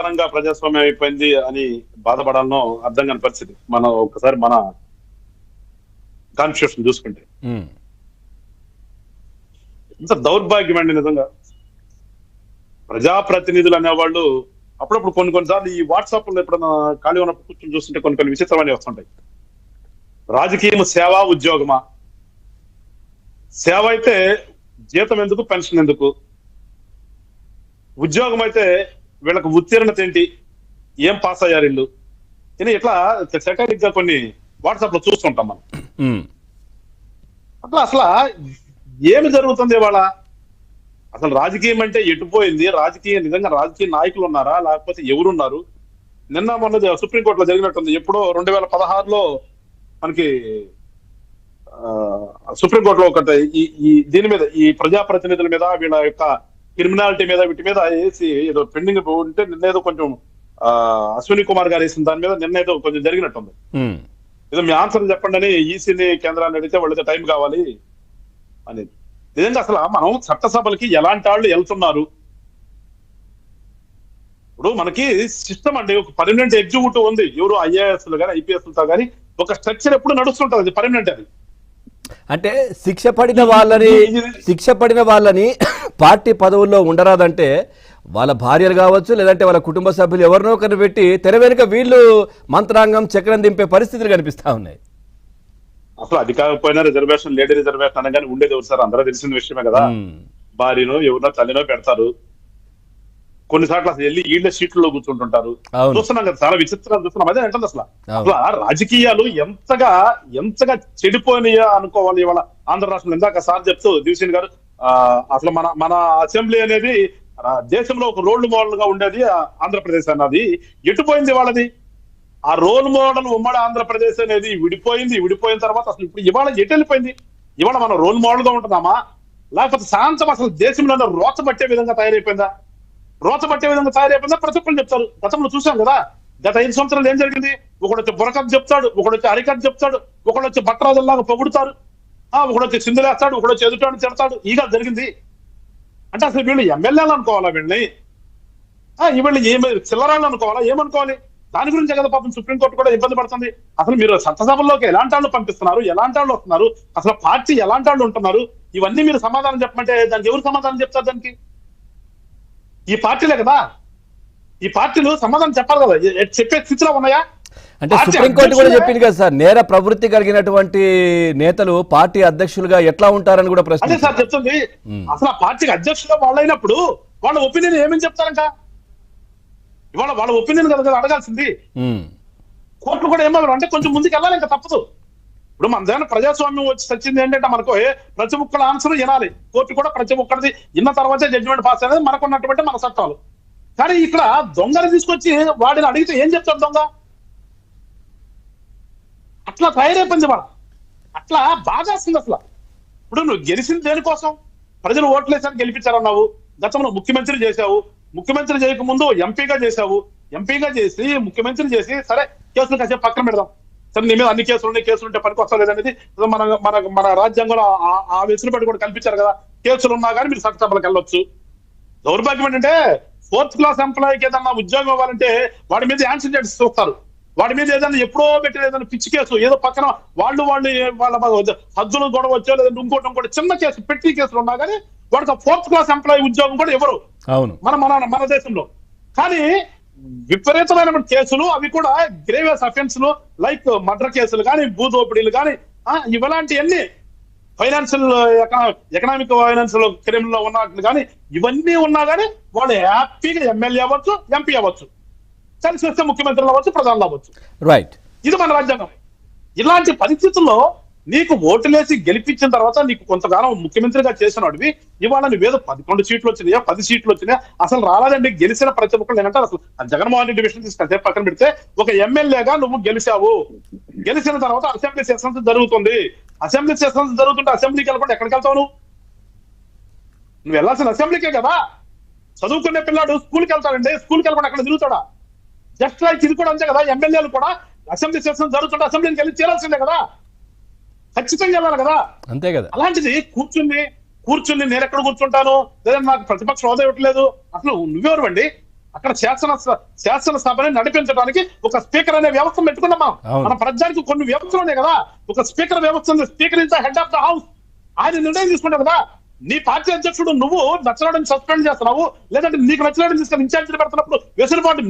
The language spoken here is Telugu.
ఘనంగా ప్రజాస్వామ్యం అయిపోయింది అని బాధపడాలనో అర్థం కాని పరిస్థితి. మనం ఒకసారి మన కాన్స్టిట్యూషన్ చూసుకుంటే ఎంత దౌర్భాగ్యం అండి నిజంగా. ప్రజాప్రతినిధులు అనేవాళ్ళు అప్పుడప్పుడు కొన్నిసార్లు ఈ వాట్సాప్ లో ఎప్పుడైనా ఖాళీ ఉన్నప్పుడు కూర్చొని చూస్తుంటే కొన్ని విచిత్రమైనవి వస్తుంటాయి. రాజకీయం సేవా ఉద్యోగమా? సేవ అయితే జీతం ఎందుకు, పెన్షన్ ఎందుకు? ఉద్యోగం అయితే వీళ్ళకి ఉత్తీర్ణత ఏంటి, ఏం పాస్ అయ్యారు ఇల్లు అని ఇట్లా సెటరిక్ గా కొన్ని వాట్సాప్ లో చూస్తుంటాం మనం. అట్లా అసలు ఏమి జరుగుతుంది ఇవాళ? అసలు రాజకీయం అంటే ఎటుపోయింది? నిజంగా రాజకీయ నాయకులు ఉన్నారా, లేకపోతే ఎవరున్నారు? నిన్న మొన్న సుప్రీంకోర్టులో జరిగినట్టుంది. ఎప్పుడో 2016లో మనకి సుప్రీంకోర్టులో ఒకటి ఈ దీని మీద, ఈ ప్రజాప్రతినిధుల మీద, వీళ్ళ యొక్క క్రిమినాలిటీ మీద, వీటి మీద వేసి ఏదో పెండింగ్ ఉంటే నిన్న ఏదో కొంచెం అశ్విని కుమార్ గారు వేసిన దాని మీద నిన్న ఏదో కొంచెం జరిగినట్టుంది. ఏదో మీ ఆన్సర్ చెప్పండి అని ఈసీని కేంద్రాన్ని అడిగితే వాళ్ళకి టైం కావాలి అనేది. నిజంగా అసలు మనం చట్టసభలకి ఎలాంటి వాళ్ళు వెళ్తున్నారు? ఇప్పుడు మనకి సిస్టమ్ అండి, ఒక పర్మనెంట్ ఎగ్జిక్యూటివ్ ఉంది. ఎవరు ఐఏఎస్లు కానీ ఐపీఎస్లతో కానీ ఒక స్ట్రక్చర్ ఎప్పుడు నడుస్తుంటది, అది పర్మనెంట్. అది అంటే శిక్ష పడిన వాళ్ళని పార్టీ పదవుల్లో ఉండరాదంటే వాళ్ళ భార్యలు కావచ్చు, లేదంటే వాళ్ళ కుటుంబ సభ్యులు ఎవరినో ఒకరిని పెట్టి తెర వెనుక వీళ్ళు మంత్రాంగం చక్రం దింపే పరిస్థితులు కనిపిస్తా ఉన్నాయి. అసలు అది కాకపోయినా రిజర్వేషన్, లేడీ రిజర్వేషన్ అనగానే ఉండేది ఎవరు సార్? అందరూ తెలిసిన విషయమే కదా. భార్యనో ఎవరినో తల్లినో పెడతారు. కొన్నిసార్లు అసలు వెళ్ళి వీళ్ళ సీట్లలో కూర్చుంటుంటారు. చూస్తున్నాం కదా, చాలా విచిత్రాలు చూస్తున్నాం. అదే అంటే అసలు రాజకీయాలు ఎంతగా చెడిపోయినాయా అనుకోవాలి ఇవాళ ఆంధ్ర రాష్ట్రంలో. ఇందాక సార్ చెప్తూ దివిసేన్ గారు, అసలు మన అసెంబ్లీ అనేది దేశంలో ఒక రోల్ మోడల్ గా ఉండేది ఆంధ్రప్రదేశ్ అన్నది ఎటుపోయింది వాళ్ళది? ఆ రోల్ మోడల్ ఉమ్మడి ఆంధ్రప్రదేశ్ అనేది విడిపోయిన తర్వాత అసలు ఇప్పుడు ఇవాళ ఎటు వెళ్ళిపోయింది? ఇవాళ మనం రోల్ మోడల్ గా ఉంటున్నామా, లేకపోతే శాంతం అసలు దేశంలో రోచబట్టే విధంగా తయారైపోయిందా? ప్రతి ఒక్కరు చెప్తారు. గతంలో చూసాం కదా, గత 5 సంవత్సరాలు ఏం జరిగింది? ఒకడొచ్చి బురకత్ చెప్తాడు, ఒకడొచ్చి అరికత్ చెప్తాడు, ఒకడొచ్చి బట్టరాజుల్లాగా పొగుడుతారు, ఒకడొచ్చి సిందులేస్తాడు, ఒకడొచ్చి ఎదుటాడు తిడతాడు. ఈగా జరిగింది. అంటే అసలు వీళ్ళు ఎమ్మెల్యేలు అనుకోవాలా? వీళ్ళని వీళ్ళు ఏమి చిల్లరాళ్ళు అనుకోవాలా? ఏమనుకోవాలి? దాని గురించే కదా పాపం సుప్రీంకోర్టు కూడా ఇబ్బంది పడుతుంది. అసలు మీరు చట్టసభల్లోకి ఎలాంటి వాళ్ళు పంపిస్తున్నారు, ఎలాంటి వాళ్ళు వస్తున్నారు, అసలు పార్టీ ఎలాంటి వాళ్ళు ఉంటున్నారు, ఇవన్నీ మీరు సమాధానం చెప్పమంటే దానికి ఎవరు సమాధానం చెప్తారు? దానికి ఈ పార్టీలే కదా. ఈ పార్టీలు సమాధానం చెప్పాలి కదా. చెప్పే స్థితిలో ఉన్నాయా? అంటే సుప్రీంకోర్టు కూడా చెప్పింది కదా సార్, నేర ప్రవృత్తి కలిగినటువంటి నేతలు పార్టీ అధ్యక్షులుగా ఎట్లా ఉంటారని కూడా ప్రశ్న. అదే సార్ చెప్తుంది. అసలు ఆ పార్టీకి అధ్యక్షులుగా వాళ్ళైనప్పుడు వాళ్ళ ఒపీనియన్ ఏమని చెప్తారంట? ఇవాళ వాళ్ళ ఒపీనియన్ కదా అడగాల్సింది. కోర్టులు కూడా ఏమన్నారు అంటే కొంచెం ముందుకు వెళ్ళాలి, ఇంకా తప్పదు. ఇప్పుడు మన దగ్గర ప్రజాస్వామ్యం వచ్చి వచ్చింది ఏంటంటే మనకు ప్రతి ఒక్కళ్ళ ఆన్సర్ వినాలి. కోర్టు కూడా ప్రతి ఒక్కరిది విన్న తర్వాతే జడ్జిమెంట్ పాస్ అనేది మనకున్నటువంటి మన చట్టాలు. కానీ ఇక్కడ దొంగని తీసుకొచ్చి వాడిని అడిగితే ఏం చెప్తాడు దొంగ? అట్లా తయారైపోయింది వాళ్ళ. అట్లా బాగా వస్తుంది అసలు. ఇప్పుడు నువ్వు గెలిచింది దేనికోసం? ప్రజలు ఓట్లేసానికి గెలిపించారన్నావు. గతంలో ముఖ్యమంత్రి చేశావు, ముఖ్యమంత్రి చేయకముందు ఎంపీగా చేశావు, ఎంపీగా చేసి ముఖ్యమంత్రి చేసి సరే కేసులు కాసేపు పక్కన పెడదాం. సరే నీ మీద అన్ని కేసులు ఉంటే పనికి వస్తలేదనేది మన రాజ్యాంగంలో ఆ వెసులుబాటు కూడా కల్పించారు కదా. కేసులు ఉన్నా కానీ మీరు చట్టసభలకు వెళ్ళొచ్చు. దౌర్భాగ్యం ఏంటంటే 4th క్లాస్ ఎంప్లాయీకి ఏదన్నా ఉద్యోగం ఇవ్వాలంటే వాడి మీద యాన్సిడెంట్స్ చూస్తారు. వాడి మీద ఏదైనా ఎప్పుడో పెట్టిన ఏదైనా పిచ్చి కేసు, ఏదో పక్కన వాళ్ళ హద్దులు గొడవ వచ్చో లేదంటే ఇంకోటి చిన్న కేసు పెట్టి కేసులు ఉన్నా కానీ వాడికి 4th క్లాస్ ఎంప్లాయీ ఉద్యోగం కూడా ఎవరు మన దేశంలో. కానీ విపరీతమైన కేసులు, అవి కూడా గ్రేవియస్ అఫెన్స్లు లైక్ మర్డర్ కేసులు కానీ, భూదోపిడీలు కానీ, ఇవలాంటివన్నీ ఫైనాన్షియల్ ఎకనామిక్ ఫైనాన్షియల్ క్రైమ్ లో ఉన్నట్లు కానీ ఇవన్నీ ఉన్నా కానీ వాళ్ళు హ్యాపీగా ఎమ్మెల్యే అవ్వచ్చు, ఎంపీ అవ్వచ్చు, కలిసి వస్తే ముఖ్యమంత్రులు అవ్వచ్చు, ప్రధానులు అవ్వచ్చు. రైట్, ఇది మన రాజ్యాంగం. ఇలాంటి పరిస్థితుల్లో నీకు ఓటులేసి గెలిపించిన తర్వాత నీకు కొంతకాలం ముఖ్యమంత్రిగా చేసిన వాడివి ఇవాళ నువ్వేదో 11 సీట్లు వచ్చినాయా, 10 సీట్లు వచ్చినాయా, అసలు రాలేదండి. గెలిచిన ప్రతి ఒక్కళ్ళు ఏంటంటే అసలు జగన్మోహన్ రెడ్డి విషయం తీసుకెళ్తే పక్కన పెడితే ఒక ఎమ్మెల్యేగా నువ్వు గెలిచావు. గెలిచిన తర్వాత అసెంబ్లీ సెషన్స్ జరుగుతుంది. అసెంబ్లీ సెషన్స్ జరుగుతుంటే అసెంబ్లీకి వెళ్ళకుండా ఎక్కడికి వెళ్తావు? నువ్వు వెళ్ళాల్సిన అసెంబ్లీకే కదా. చదువుకునే పిల్లాడు స్కూల్కి వెళ్తాడండి, స్కూల్కి వెళ్ళకుండా అక్కడ తిరుగుతాడా? జస్ట్ లైక్ ఇది కూడా అంతే కదా. ఎమ్మెల్యేలు కూడా అసెంబ్లీ సెషన్స్ జరుగుతుంటే అసెంబ్లీకి వెళ్ళి చేరాల్సిందే కదా, ఖచ్చితంగా వెళ్ళాలి కదా. అంతే కదా. అలాంటిది కూర్చుని నేను ఎక్కడ కూర్చుంటాను, లేదా నాకు ప్రతిపక్ష హోదా ఇవ్వట్లేదు, అసలు నువ్వెవరు అండి? అక్కడ శాసనసభని నడిపించడానికి ఒక స్పీకర్ అనే వ్యవస్థ పెట్టుకున్నాం మనం. అవును. మన ప్రజానికి కొన్ని వ్యవస్థలు ఉన్నాయి కదా, ఒక స్పీకర్ వ్యవస్థ ఉంది. Speaker is the head of the house. ఆయన నిర్ణయం తీసుకుంటావు కదా. నీ పార్టీ అధ్యక్షుడు నువ్వు నచ్చడానికి సస్పెండ్ చేస్తున్నావు, లేదంటే నీకు నచ్చినట్టు తీసుకొని ఇన్ఛార్జీలు పెడుతున్నప్పుడు వెసులుబాటు